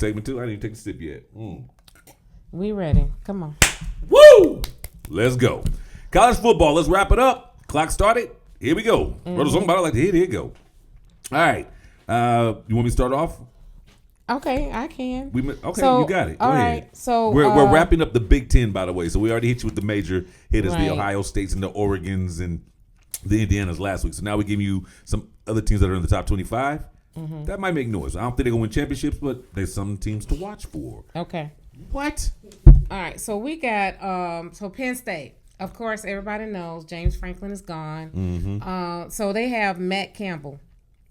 Segment 2. I didn't even take a sip yet. We ready. Come on. Woo! Let's go. College football. Let's wrap it up. Clock started. Here we go. Brother, somebody like to hit. Here you go. All right. You want me to start off? Okay, I can. You got it. Go all ahead. right. So we're wrapping up the Big Ten, by the way. So we already hit you with the major hitters, Right. the Ohio States and the Oregons and the Indianas last week. So now we give you some other teams that are in the top 25. That might make noise. I don't think they're going to win championships, but there's some teams to watch for. Okay. What? All right. So we got Penn State. Of course, everybody knows James Franklin is gone. So they have Matt Campbell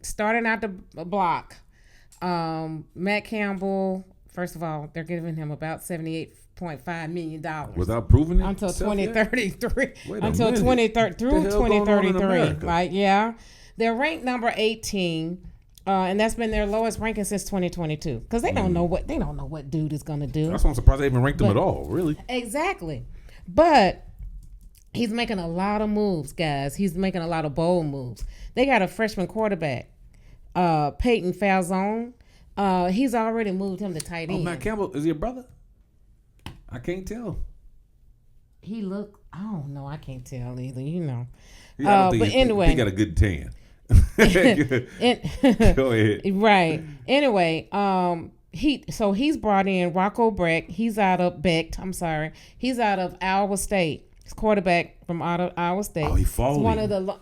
starting out the block. Matt Campbell, first of all, they're giving him about $78.5 million Without proving it? until 2033. Until 2033. Like, yeah. They're ranked number 18. And that's been their lowest ranking since 2022 because they don't know what dude is gonna do. That's why I'm surprised they even ranked him at all. Really? Exactly. But he's making a lot of moves, guys. He's making a lot of bold moves. They got a freshman quarterback, Peyton Falzone. He's already moved him to tight end. Matt Campbell, is he a brother? I can't tell. He look. I don't know. I can't tell either. Yeah, I don't think anyway, he got a good tan. Go ahead. Right. Anyway, he's brought in Rocco Becht. He's out of Iowa State. He's quarterback from Iowa State. Oh, he followed. One of the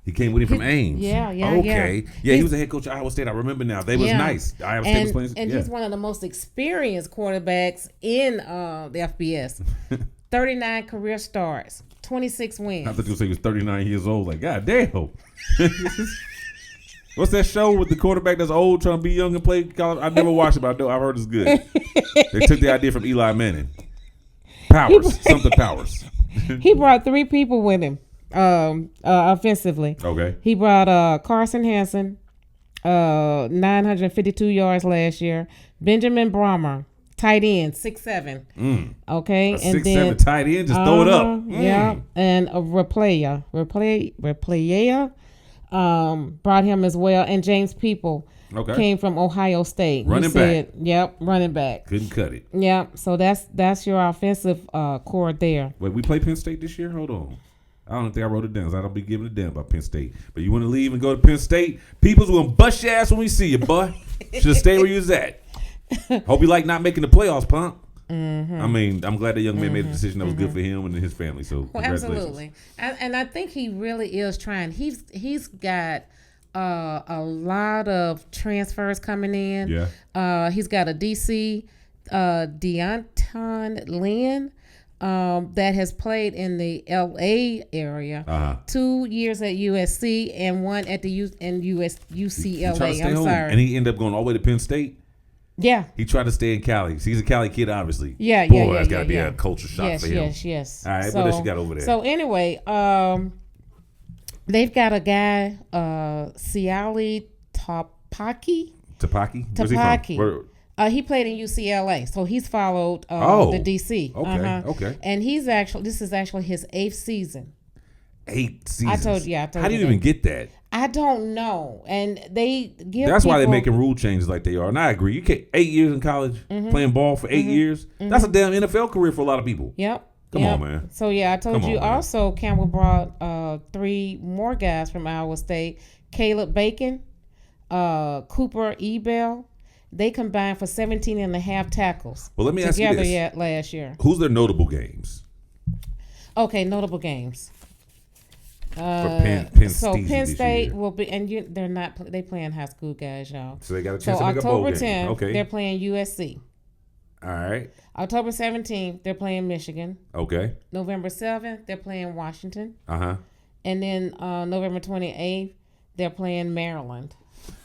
He came with him from Ames. Yeah. Okay. Yeah, he was the head coach of Iowa State. I remember now. They was nice. Iowa State was playing. And he's one of the most experienced quarterbacks in the FBS. 39 career starts, 26 wins. I thought you were saying he was 39 years old. Like, God damn. What's that show with the quarterback that's old trying to be young and play college? I've never watched it, but I've heard it's good. They took the idea from Eli Manning. Powers. He brought 3 people with him offensively. Okay. He brought Carson Hansen, 952 yards last year. Benjamin Brahmer, tight end, 6'7". Okay. A 6'7" tight end, just throw it up. Yeah. And a Replaya brought him as well. And James People came from Ohio State. Running back. Yep, running back. Couldn't cut it. Yep. So that's your offensive core there. Wait, we play Penn State this year? Hold on. I don't think I wrote it down, so I don't be giving a damn about Penn State. But you want to leave and go to Penn State? People's going to bust your ass when we see you, boy. Should stay where you was at. Hope you like not making the playoffs, punk. I mean, I'm glad the young man made a decision that was good for him and his family. So congratulations. Absolutely. And I think he really is trying. He's got a lot of transfers coming in. Yeah. He's got a DC, Deonton Lynn, that has played in the LA area. 2 years at USC and one at the UCLA. I'm sorry. And he ended up going all the way to Penn State. Yeah. He tried to stay in Cali. He's a Cali kid, obviously. Yeah, Boy, that's got to be a culture shock for him. Yes. All right, what else you got over there? So anyway, they've got a guy, Siali Tapaki. Tapaki? He played in UCLA, so he's followed the DC. Okay. And this is actually his 8th season. 8 seasons. I told you. How do you even get that? I don't know. And they give That's why they're making rule changes like they are. And I agree. You can't 8 years in college playing ball for 8 years. That's a damn NFL career for a lot of people. Yep. Come on, man. So I told you also Campbell brought 3 more guys from Iowa State. Caleb Bacon, Cooper Ebell. They combined for 17 and a half tackles. Well, let me ask you this. Last year. Who's their notable games? Okay, notable games. For Penn State will be, and they're not. They playing high school guys, y'all. So they got a chance to make a bowl game. October 10th, they're playing USC. All right. October 17th, they're playing Michigan. Okay. November 7th, they're playing Washington. And then November 28th, they're playing Maryland.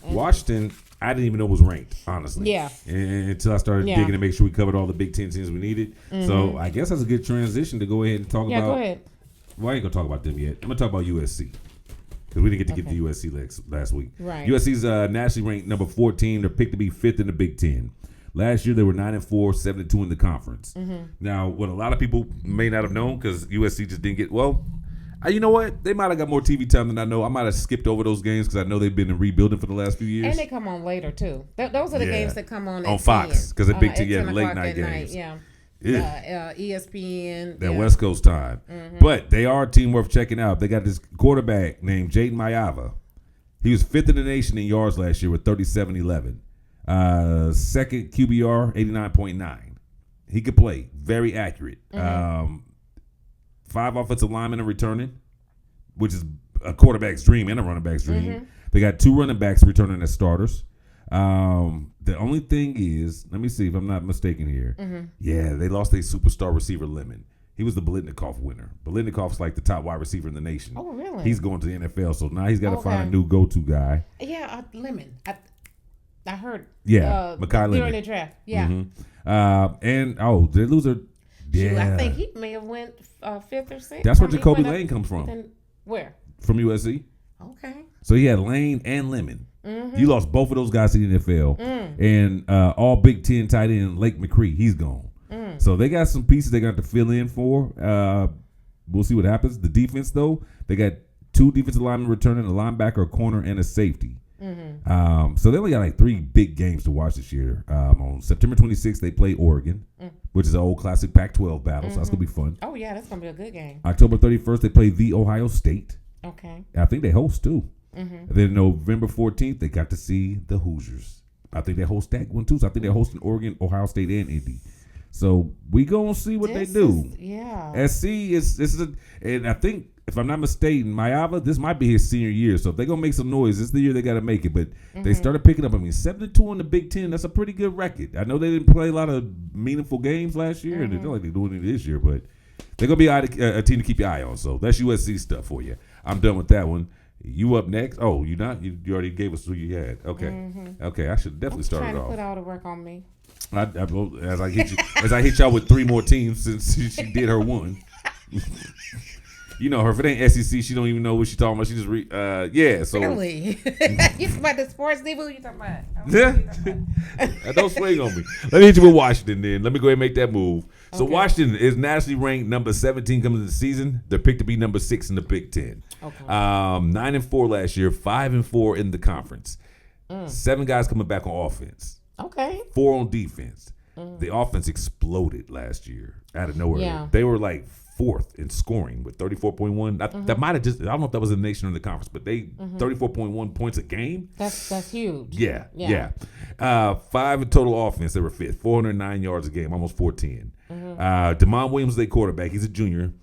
Washington, I didn't even know was ranked, honestly. Yeah. And until I started digging to make sure we covered all the Big Ten teams we needed. So I guess that's a good transition to go ahead and talk about. Yeah, go ahead. Well, I ain't going to talk about them yet. I'm going to talk about USC. Because we didn't get to get to USC last week. Right. USC's nationally ranked number 14. They're picked to be 5th in the Big Ten. Last year, they were 9-4, 7-2 in the conference. Now, what a lot of people may not have known, because USC just didn't get, You know what? They might have got more TV time than I know. I might have skipped over those games because I know they've been in rebuilding for the last few years. And they come on later too. Those are the games that come on at Fox because they're Big Ten, at 10 late night at games. night, yeah. ESPN. That West Coast time. Mm-hmm. But they are a team worth checking out. They got this quarterback named Jaden Mayava. He was 5th in the nation in yards last year with 37-11. Second QBR, 89.9. He could play. Very accurate. 5 offensive linemen are returning, which is a quarterback's dream and a running back's dream. Mm-hmm. They got 2 running backs returning as starters. The only thing is, let me see if I'm not mistaken here. Mm-hmm. Yeah, they lost their superstar receiver, Lemon. He was the Biletnikoff winner. Biletnikoff's like the top wide receiver in the nation. Oh, really? He's going to the NFL, so now he's got to find a new go-to guy. Yeah, Lemon. I heard. Yeah, Mekhi Lemon. During the draft. Yeah. Mm-hmm. They lose her. Yeah. I think he may have went 5th or 6th. That's where Jacoby Lane comes from. Where? From USC. Okay. So he had Lane and Lemon. Mm-hmm. You lost both of those guys to the NFL. And all Big Ten tight end Lake McCree, he's gone. So they got some pieces they got to fill in for. We'll see what happens. The defense, though, they got 2 defensive linemen returning, a linebacker, a corner, and a safety. Mm-hmm. So they only got like 3 big games to watch this year. On September 26th, they play Oregon, which is an old classic Pac-12 battle, so that's going to be fun. Oh, yeah, that's going to be a good game. October 31st, they play the Ohio State. Okay. I think they host, too. Mm-hmm. And then November 14th, they got to see the Hoosiers. I think they host that one, too. So I think they're hosting Oregon, Ohio State, and Indy. So we gonna see what they do. SC and I think if I'm not mistaken, Mayava, this might be his senior year. So if they're gonna make some noise, this is the year they gotta make it. But they started picking up. 7-2 in the Big Ten. That's a pretty good record. I know they didn't play a lot of meaningful games last year, and they don't like they're doing it this year. But they're gonna be a team to keep your eye on. So that's USC stuff for you. I'm done with that one. You up next? Oh, you not? You already gave us who you had. Okay, okay. I should definitely start it off. Trying to put all the work on me. As I hit y'all with 3 more teams since she did her one. You know her. If it ain't SEC, she don't even know what she's talking about. She just So really, you talking about the sports diva? You talking about? Don't swing on me. Let me hit you with Washington. Then let me go ahead and make that move. So Washington is nationally ranked number 17 coming into the season. They're picked to be number 6 in the Big Ten. Okay. 9-4 last year, 5-4 in the conference. 7 guys coming back on offense. Okay. 4 on defense. The offense exploded last year out of nowhere. Yeah. They were like 4th in scoring with 34.1. That might have just, I don't know if that was in the nation or in the conference, but they 34.1 points a game. That's huge. Yeah. 5 in total offense. They were 5th. 409 yards a game, almost 410. DeMond Williams, their quarterback. He's a junior.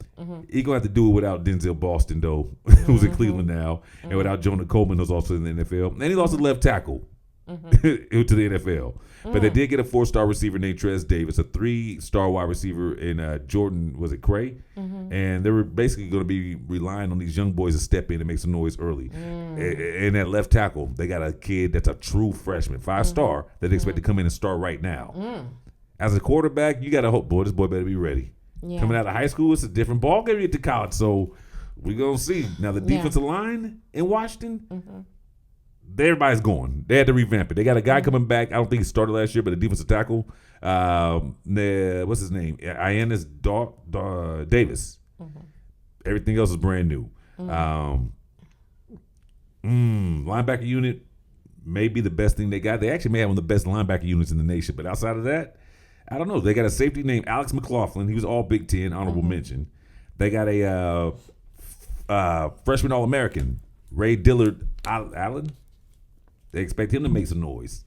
He's going to have to do it without Denzel Boston, though, who's in Cleveland now, and without Jonah Coleman, who's also in the NFL. And he lost a left tackle. To the NFL. But they did get a 4-star receiver named Trez Davis, a 3-star wide receiver in Jordan, was it Cray? And they were basically going to be relying on these young boys to step in and make some noise early. And that left tackle, they got a kid that's a true freshman, 5-star, that they expect to come in and start right now. As a quarterback, you got to hope, boy, this boy better be ready. Yeah. Coming out of high school, it's a different ball game to college, so we're going to see. Now, the defensive line in Washington, everybody's going. They had to revamp it. They got a guy coming back. I don't think he started last year, but a defensive tackle. What's his name? Ianis Davis. Everything else is brand new. Linebacker unit may be the best thing they got. They actually may have one of the best linebacker units in the nation. But outside of that, I don't know. They got a safety named Alex McLaughlin. He was all Big Ten, honorable mention. They got a freshman All-American, Ray Dillard Allen. They expect him to make some noise.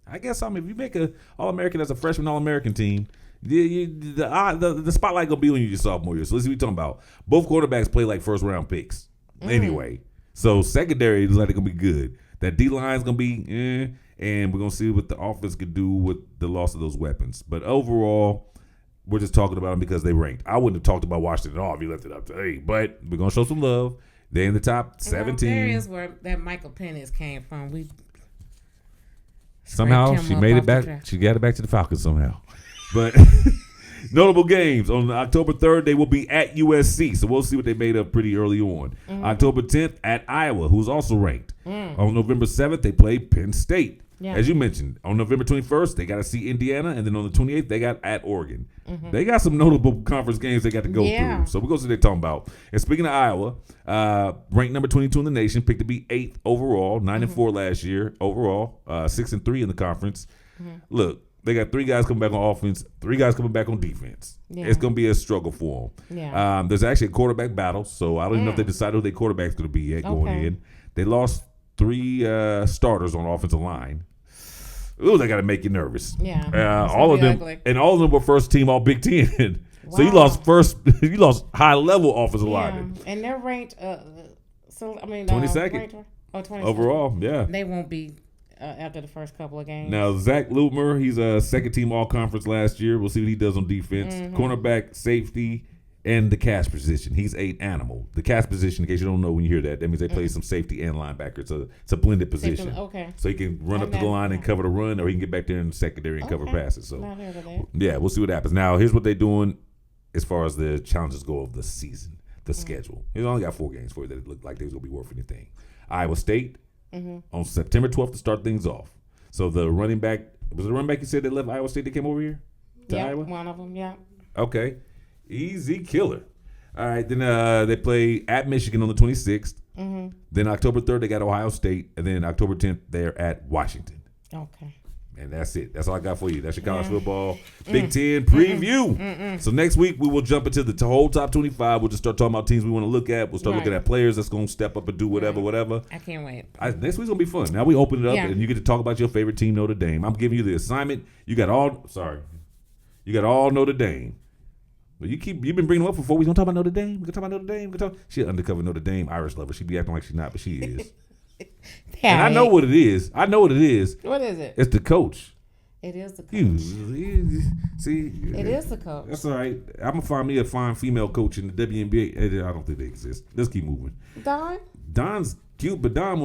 I guess if you make a All-American as a freshman All-American team, the spotlight gonna be on you your sophomore year. So let's see what we're talking about. Both quarterbacks play like first-round picks anyway. So secondary is like they're gonna be good. That D-line's gonna be and we're gonna see what the offense could do with the loss of those weapons. But overall, we're just talking about them because they ranked. I wouldn't have talked about Washington at all if you left it up to hey, but we're gonna show some love. They're in the top 17. There is where that Michael Penix came from. We somehow she made it back. She got it back to the Falcons somehow. But notable games on October 3rd, they will be at USC. So we'll see what they made up pretty early on. October 10th at Iowa, who's also ranked. On November 7th, they play Penn State. Yeah. As you mentioned, on November 21st, they got to see Indiana, and then on the 28th, they got at Oregon. They got some notable conference games they got to go through. So we'll go see what they're talking about. And speaking of Iowa, ranked number 22 in the nation, picked to be 8th overall, 9-4 last year overall, 6-3 in the conference. Look, they got 3 guys coming back on offense, 3 guys coming back on defense. Yeah. It's going to be a struggle for them. Yeah. There's actually a quarterback battle, so I don't even know if they decided who their quarterback's going to be yet going in. They lost 3 starters on offensive line. Ooh, they got to make you nervous. Yeah. All of them, ugly. And all of them were first team All Big Ten. Wow. So you lost high level offensive linemen. And they're ranked. 22nd. 22nd overall. Yeah. They won't be after the first couple of games. Now Zach Lutmer, he's a second team All Conference last year. We'll see what he does on defense. Cornerback, safety, and the cash position. He's an animal. The cash position, in case you don't know when you hear that, that means they play some safety and linebacker. It's a blended position. Okay. So he can run up to the line and cover the run, or he can get back there in the secondary and cover passes. So not heard of that. Yeah, we'll see what happens. Now, here's what they're doing as far as the challenges go of the season, the schedule. He's only got 4 games for you that look like they was going to be worth anything. Iowa State on September 12th to start things off. So the running back, was it the running back you said that left Iowa State that came over here to Iowa? One of them, yeah. Okay. Easy killer. All right, then they play at Michigan on the 26th. Then October 3rd, they got Ohio State. And then October 10th, they're at Washington. Okay. And that's it. That's all I got for you. That's your college football Big Ten preview. So next week, we will jump into the whole top 25. We'll just start talking about teams we want to look at. We'll start looking at players that's going to step up and do whatever. I can't wait. Next week's going to be fun. Now we open it up, and you get to talk about your favorite team, Notre Dame. I'm giving you the assignment. You got all Notre Dame. But you've been bringing them up for 4 weeks. Don't talk about Notre Dame. We can talk about Notre Dame. She an undercover Notre Dame Irish lover. She be acting like she's not, but she is. And I know what it is. What is it? It's the coach. It is the coach. See, it is the coach. That's all right. I'm gonna find me a fine female coach in the WNBA. I don't think they exist. Let's keep moving. Don's cute, but Don I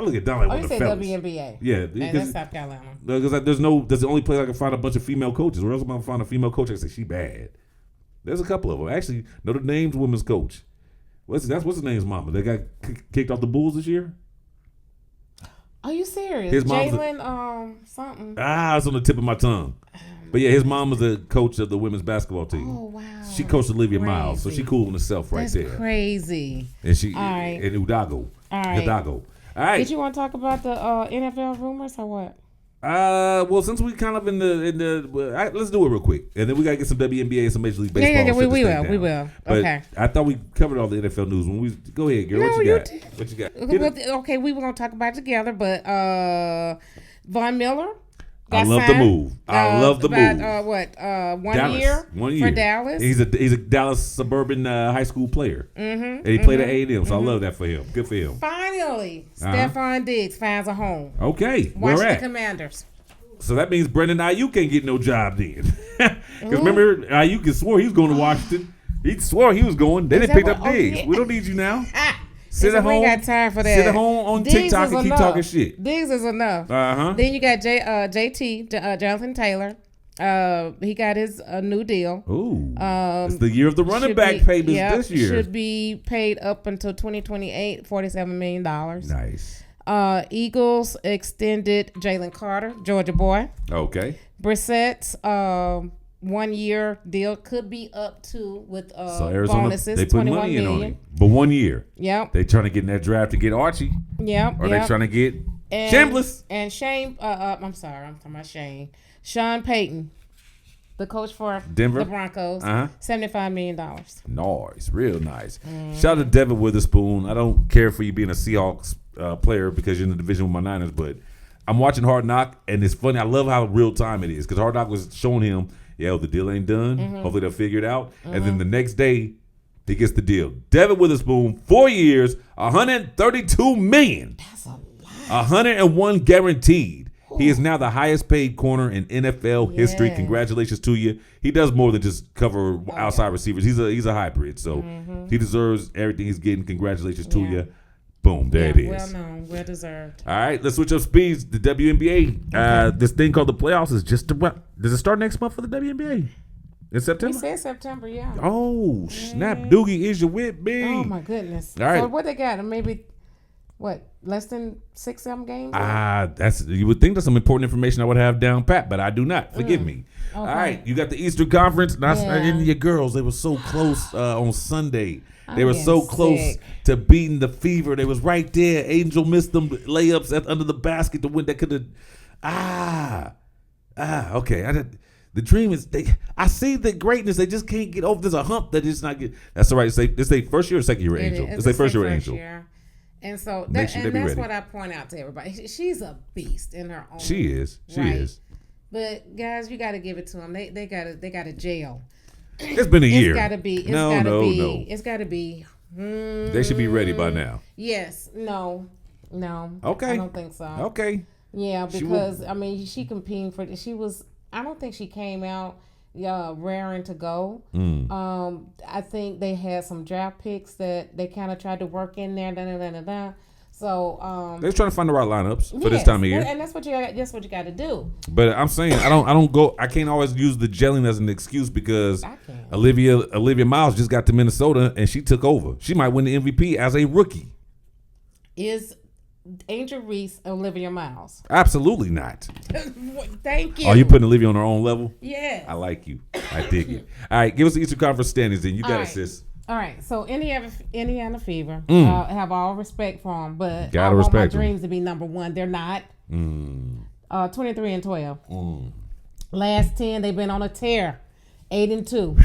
look at Don like one of the fellas. WNBA. Yeah, that's South Carolina. Because that's the only place I can find a bunch of female coaches. Where else am I gonna find a female coach? I say she bad. There's a couple of them actually. Notre Dame's women's coach. What's his name's mama? They got kicked off the Bulls this year. Are you serious? His mom's Jalen something. It's on the tip of my tongue. But yeah, his mom was the coach of the women's basketball team. Oh wow! She coached Olivia Miles, so she cool in herself right there. Crazy. And she and Udago. All right. Hidalgo. All right. Did you want to talk about the NFL rumors or what? Well, since we kind of in the let's do it real quick, and then we gotta get some WNBA and some Major League Baseball. Yeah, we will. But okay. I thought we covered all the NFL news. When we go ahead, girl. What you got? Okay, we were gonna talk about it together, but Von Miller. I love the move. I love the move. 1 year for Dallas. He's a Dallas suburban high school player, and he played at A&M. So I love that for him. Good for him. Finally, Stephon Diggs finds a home. Okay, Washington Commanders. So that means Brandon Ayuk can't get no job then. Because remember, Ayuk swore he was going to Washington. He swore he was going. They didn't pick up Diggs. We don't need you now. Sit at home. We got time for that. Sit at home on TikTok and keep talking shit. Diggs is enough. Then you got Jonathan Taylor. He got his new deal. Ooh. It's the year of the running back payments this year. Should be paid up until 2028, $47 million. Nice. Eagles extended Jalen Carter, Georgia boy. Okay. Brissett's 1 year deal could be up to with so Arizona, bonuses. They put money in on him, but 1 year. Yep. They trying to get in that draft to get Archie. Yep. Or they trying to get Chambliss. And Shane. I'm sorry. I'm talking about Shane. Sean Payton, the coach for Denver, the Broncos. $75 million. Nice, real nice. Shout out to Devin Witherspoon. I don't care for you being a Seahawks player because you're in the division with my Niners, but I'm watching Hard Knock, and it's funny. I love how real time it is because Hard Knock was showing him. The deal ain't done. Hopefully they'll figure it out. And then the next day, he gets the deal. Devin Witherspoon, 4 years, $132 million. That's a lot. 101 guaranteed. Ooh. He is now the highest paid corner in NFL history. Congratulations to you. He does more than just cover outside receivers. He's a hybrid. So he deserves everything he's getting. Congratulations to you. Boom, there it is. Well known, well deserved. All right, let's switch up speeds. The WNBA, this thing called the playoffs is just about. Does it start next month for the WNBA? In September? We said September, yeah. Oh, snap. Doogie is your whip, B. Oh, my goodness. All right. So what they got? Maybe what, less than 6-7 games? You would think that's some important information I would have down pat, but I do not. Forgive me. Okay. All right, you got the Eastern Conference. And your girls, they were so close on Sunday. They were so close to beating the Fever. They was right there. Angel missed them layups under the basket to win. That could have. Okay. The dream is I see the greatness. They just can't get over. There's a hump that is not get. That's all right. It's their first year or second year Angel. It's their first year Angel. And so that's what I point out to everybody. She's a beast in her own. She is. She is. But guys, you got to give it to them. They got to jail. It's been a year. It's got to be. No. It's got to be. They should be ready by now. Yes. No. Okay. I don't think so. Okay. Yeah, because she competing for. She was. I don't think she came out raring to go. I think they had some draft picks that they kind of tried to work in there. So they're trying to find the right lineups for this time of year, and that's what you got to do. But I'm saying I can't always use the gelling as an excuse because Olivia Miles just got to Minnesota and she took over. She might win the MVP as a rookie. Is Angel Reese Olivia Miles? Absolutely not. Thank you. Are you putting Olivia on her own level? Yeah. I like you. I dig it. All right, give us the Eastern Conference standings then. You got it, sis. All right, so Indiana Fever, have all respect for them, but gotta I want my respect dreams to be number one. They're not. 23-12. Last 10, they've been on a tear. 8-2.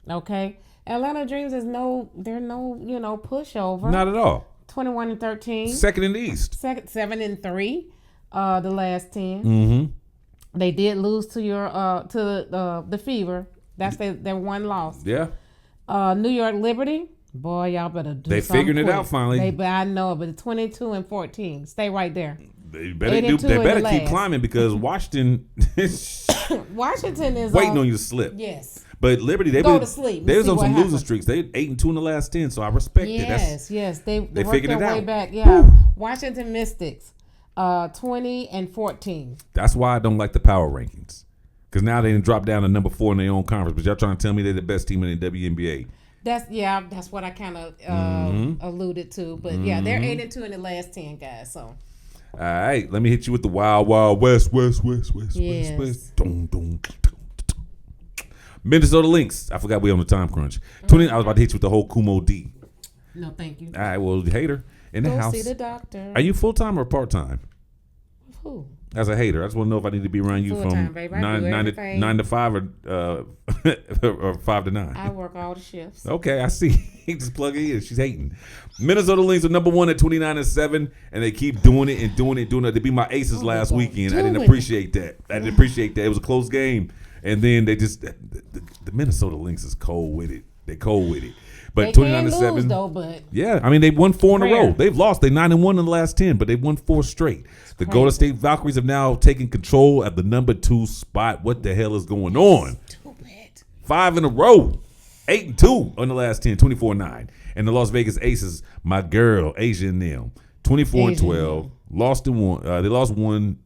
Okay, Atlanta Dreams is no pushover. Not at all. 21-13. Second in the East. 7-3. The last 10. Mm-hmm. They did lose to the Fever. That's their one loss. Yeah. New York Liberty, boy, y'all better do they something figuring quick. it out finally. I know it, but 22-14. Stay right there. They better keep climbing because Washington is waiting on you to slip. Yes. But Liberty, they go to sleep. They was on some losing streaks. They 8-2 in the last 10, so I respect it. Yes. They worked figured their it way out. back. Yeah. Woo. Washington Mystics, 20-14. That's why I don't like the power rankings. Because now they didn't drop down to number 4 in their own conference. But y'all trying to tell me they're the best team in the WNBA. That's what I kind of alluded to. But yeah, they're 8-2 in the last 10, guys. So. All right, let me hit you with the Wild Wild West. West. Minnesota Lynx. I forgot we on the time crunch. I was about to hit you with the whole Kumo D. No, thank you. All right, well, hater in the house. Go see the doctor. Are you full time or part time? Who? As a hater, I just want to know if I need to be around you full-time, from 9 to 5 or 5 to 9. I work all the shifts. Okay, I see. Just plug it in. She's hating. Minnesota Lynx are number 1 at 29-7, and they keep doing it. They beat my Aces last weekend. I didn't appreciate that. It was a close game, and then they just the Minnesota Lynx is cold with it. They're cold with it. But 29-7, though. But yeah, I mean they won 4 in a row. They've lost. They're 9-1 in the last 10, but they've won 4 straight. The Golden State Valkyries have now taken control at the number 2 spot. What the hell is going on? Stupid. 5 in a row, 8-2 on the last 10, 24-9. And the Las Vegas Aces, my girl Asia and them, 24-12, lost in one. They lost one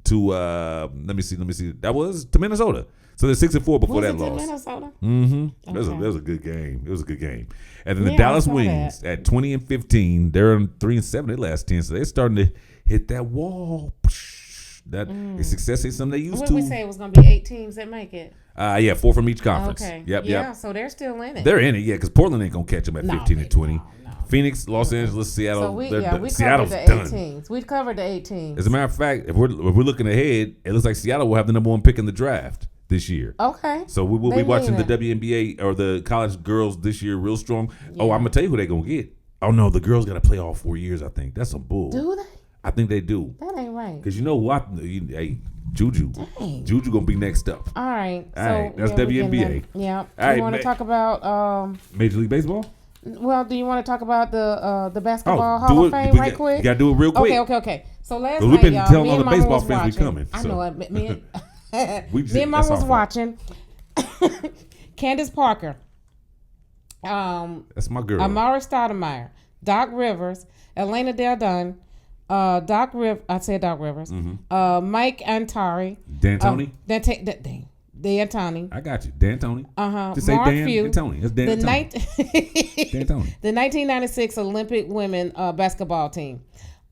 to let me see. That was to Minnesota. So they're 6-4 before that loss. Minnesota? Mm-hmm. Okay. That was a good game. It was a good game. And then the Dallas Wings at 20-15. They're on 3-7. They last 10, so they're starting to hit that wall. That is success is something they used to. What did we say it was going to be 8 teams that make it? 4 from each conference. Okay. Yep. So they're still in it. They're in it, yeah, because Portland ain't gonna catch them at 15-20. No. Phoenix, Los Angeles, Seattle. So we Seattle's covered the done. 8 teams. We covered the 8 teams. As a matter of fact, if we're looking ahead, it looks like Seattle will have the number 1 pick in the draft this year. Okay. So we will be watching the WNBA or the college girls this year real strong. Yeah. Oh, I'm gonna tell you who they're gonna get. Oh no, the girls got to play all 4 years. I think that's some bull. Do they? I think they do. That ain't right. Because you know what? Hey, Juju. Dang. Juju gonna be next up. All right. That's WNBA. Yeah. Do you want to talk about Major League Baseball? Well, do you want to talk about the basketball Hall of Fame right quick? You gotta do it real quick. Okay. So last we've night, been y'all, telling all the Mama baseball was fans watching. we coming. I so. know it. Me and Mama was watching. Candace Parker. That's my girl. Amara Stoudemire, Doc Rivers, Elena Del Dunn, Doc Rivers. Mike Antari. D'Antoni. D'Antoni. I got you. D'Antoni. Just say Mark Dan Few. D'Antoni. That's D'Antoni. The 1996 Olympic women basketball team.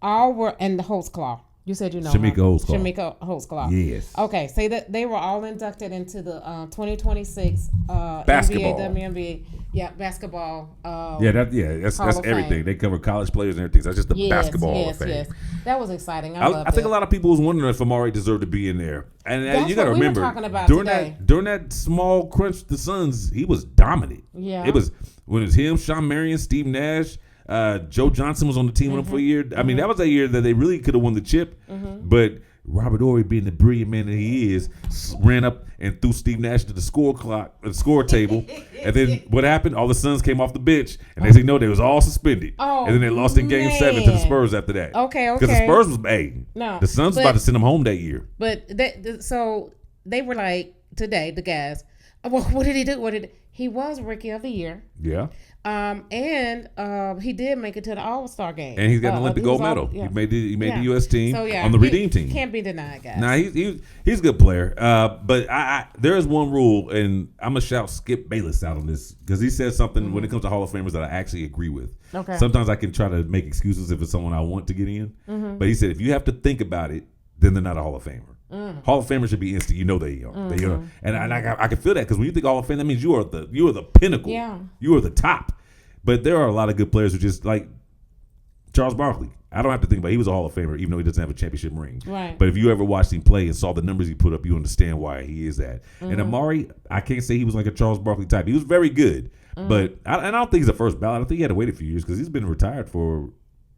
all were in the Holtzclaw. You said you know Shamika her. Holtzclaw. Shamika Holtzclaw. Yes. Okay, so they were all inducted into the 2026 Basketball. NBA, WNBA, basketball. That's Hall of everything. Fame. They cover college players and everything. So that's just the basketball Hall of Fame. Yes, that was exciting. I think a lot of people was wondering if Amari deserved to be in there, and That's you got to what we were remember talking about during today. that small crunch, the Suns, he was dominant. Yeah. It was when it was him, Sean Marion, Steve Nash. Joe Johnson was on the team with him for a year. I mean, that was a year that they really could have won the chip. But Robert Horry, being the brilliant man that he is, ran up and threw Steve Nash to the score table. And then what happened? All the Suns came off the bench, and they said no, they was all suspended. And then they lost in Game 7 to the Spurs after that. Okay. Because the Spurs was the Suns was about to send them home that year. But so they were like today, the guys. Well, what did he do? He was Rookie of the Year. Yeah. And he did make it to the All-Star game. And he's got an Olympic gold medal. He made the U.S. team on the Redeem team. Can't be denied, guys. Nah, he's a good player. But there is one rule, and I'm going to shout Skip Bayless out on this because he said something when it comes to Hall of Famers that I actually agree with. Okay. Sometimes I can try to make excuses if it's someone I want to get in. But he said if you have to think about it, then they're not a Hall of Famer. Hall of Famers should be instant. You know they are. And I can feel that because when you think Hall of Fame, that means you are the pinnacle. Yeah. You are the top. But there are a lot of good players who just like Charles Barkley. I don't have to think about it. He was a Hall of Famer, even though he doesn't have a championship ring. Right. But if you ever watched him play and saw the numbers he put up, you understand why he is that. And Amari, I can't say he was like a Charles Barkley type. He was very good. But I don't think he's a first ballot. I think he had to wait a few years because he's been retired for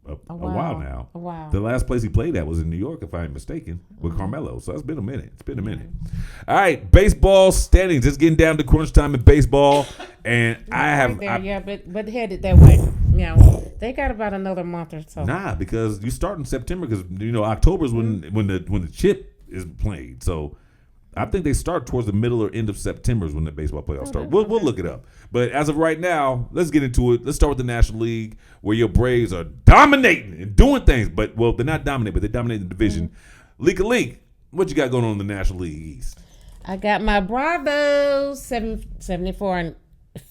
a while now. A while. The last place he played at was in New York, if I'm not mistaken, with Carmelo. So it's been a minute. All right, baseball standings. Just getting down to crunch time in baseball, and but headed that way. They got about another month or so. Nah, because you start in September because October is when the chip is played. So I think they start towards the middle or end of September is when the baseball playoffs start. We'll look it up. But as of right now, let's get into it. Let's start with the National League, where your Braves are dominating and doing things. But, well, they're not dominating, but they're dominating the division. Leak, what you got going on in the National League East? I got my Bravos, 74 and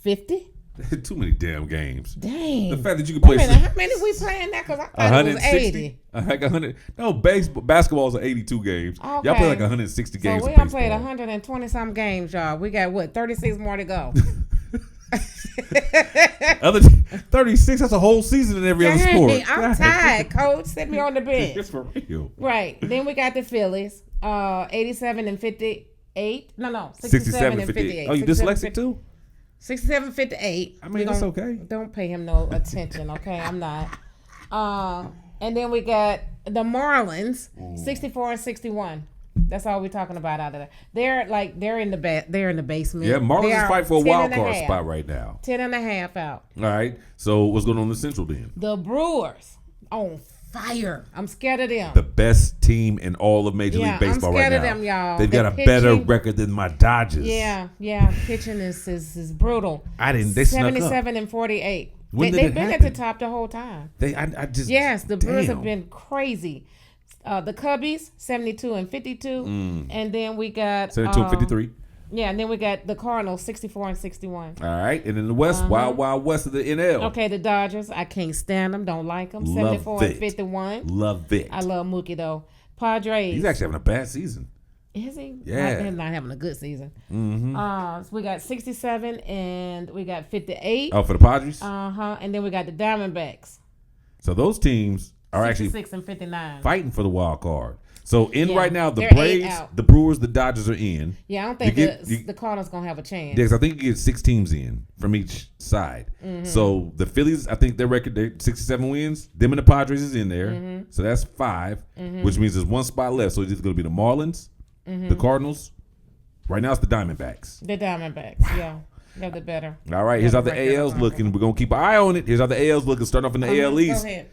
50. Too many damn games. Dang. The fact that you can play. How many we playing now? Because I thought it was 80. Like 100. No, basketball is 82 games. Okay. Y'all play like 160 games. So we done played 120 some games, y'all. We got 36 more to go. Other 36. That's a whole season in every other sport. I'm tired, coach. Sit me on the bench. It's for real. Right. Then we got the Phillies, 87 and 58. No, 67 and 58. Oh, you dyslexic too? 67-58. I mean, that's okay. Don't pay him no attention, okay? I'm not. And then we got the Marlins, 64 and 61. That's all we're talking about out of there. They're in the basement. Yeah, Marlins is fighting for a wild card spot right now. 10 and a half out. All right. So what's going on in the Central then? The Brewers on fire. I'm scared of them. The best team in all of Major League Baseball right now. I'm scared of them, y'all. They've got a better record than my Dodgers. Yeah. Pitching is brutal. They 77 and 48. They've been at the top the whole time. The Brewers have been crazy. The Cubbies 72 and 52, and then we got 72 and 53. Yeah, and then we got the Cardinals 64 and 61. All right, and in the West, wild west of the NL. Okay, the Dodgers, I can't stand them, don't like them. 74 and 51. Love it. I love Mookie though. Padres. He's actually having a bad season. Is he? Yeah. He's not having a good season. Mm-hmm. So we got 67 and we got 58. Oh, for the Padres? And then we got the Diamondbacks. So those teams are 66 actually and 59. fighting for the wild card. So right now, the they're Braves, the Brewers, the Dodgers are in. Yeah, I don't think the Cardinals going to have a chance. Yes, I think you get 6 teams in from each side. So the Phillies, I think their record, they're 67 wins. Them and the Padres is in there. So that's 5, which means there's 1 spot left. So it's either going to be the Marlins, the Cardinals. Right now it's the Diamondbacks. The Diamondbacks, yeah. They're the better. All right, here's how the AL's looking. We're going to keep an eye on it. Here's how the AL's looking. Starting off in the AL East. Go ahead.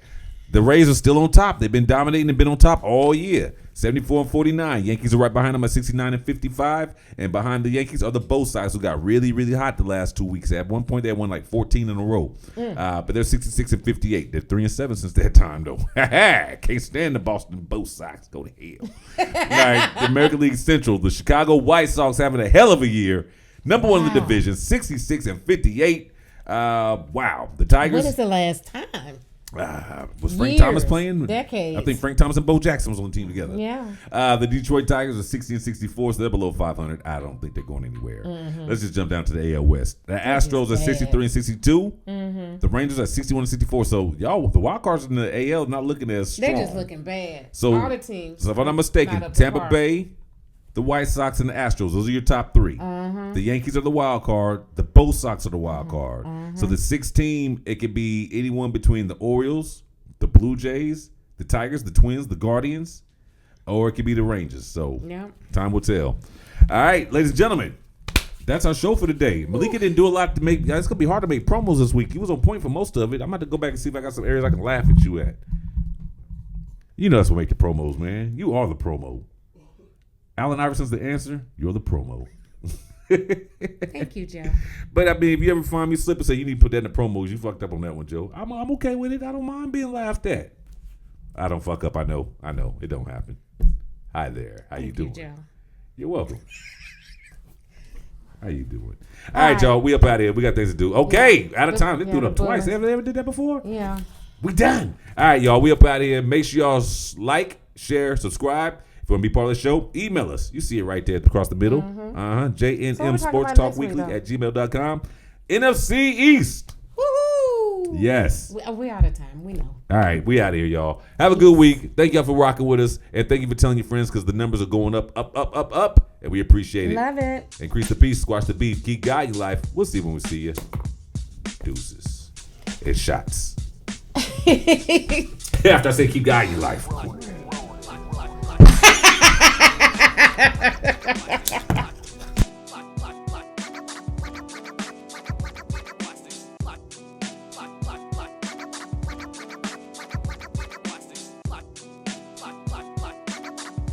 The Rays are still on top. They've been dominating and been on top all year. 74 and 49. Yankees are right behind them at 69 and 55. And behind the Yankees are the both sides who got really, really hot the last 2 weeks. At one point, they won like 14 in a row. But they're 66 and 58. They're 3 and 7 since that time, though. Can't stand the Boston Both Sox. Go to hell. All right, the American League Central. The Chicago White Sox having a hell of a year. Number one in the division, 66 and 58. Wow. The Tigers. When is the last time? Was Frank Years, Thomas playing? decades. I think Frank Thomas and Bo Jackson was on the team together. Yeah. The Detroit Tigers are 60-64, so they're below 500. I don't think they're going anywhere. Let's just jump down to the AL West. The Astros are 63-62. The Rangers are 61-64. So y'all, the wild cards in the AL not looking as strong. They're just looking bad. So, all the teams. So if I'm not mistaken, not up to Tampa par. Bay, the White Sox, and the Astros. Those are your top three. The Yankees are the wild card. The Bo Sox are the wild card. So the sixth team, it could be anyone between the Orioles, the Blue Jays, the Tigers, the Twins, the Guardians, or it could be the Rangers. So time will tell. All right, ladies and gentlemen, that's our show for today. Malikah didn't do a lot to make. It's going to be hard to make promos this week. He was on point for most of it. I'm about to go back and see if I got some areas I can laugh at you at. You know that's what make the promos, man. You are the promo. Allen Iverson's the answer. You're the promo. Thank you, Joe. But I mean, if you ever find me slip and say you need to put that in the promos, you fucked up on that one, Joe. I'm okay with it. I don't mind being laughed at. I don't fuck up. I know. It don't happen. Hi there. How you doing? Joe. You're welcome. How you doing? All right, y'all. We up out of here. We got things to do. Okay, out of time. They threw it up twice. They ever did that before? Yeah. We done. All right, y'all. We up out of here. Make sure y'all like, share, subscribe. If you want to be part of the show, email us. You see it right there across the middle. JNM Sports Talk Weekly at gmail.com. NFC East. Woohoo! Yes. We out of time. We know. All right. We out of here, y'all. Have a good week. Thank y'all for rocking with us. And thank you for telling your friends because the numbers are going up. And we appreciate it. Love it. Increase the peace, squash the beef, keep guiding life. We'll see when we see you. Deuces. It's shots. After I say keep guiding life.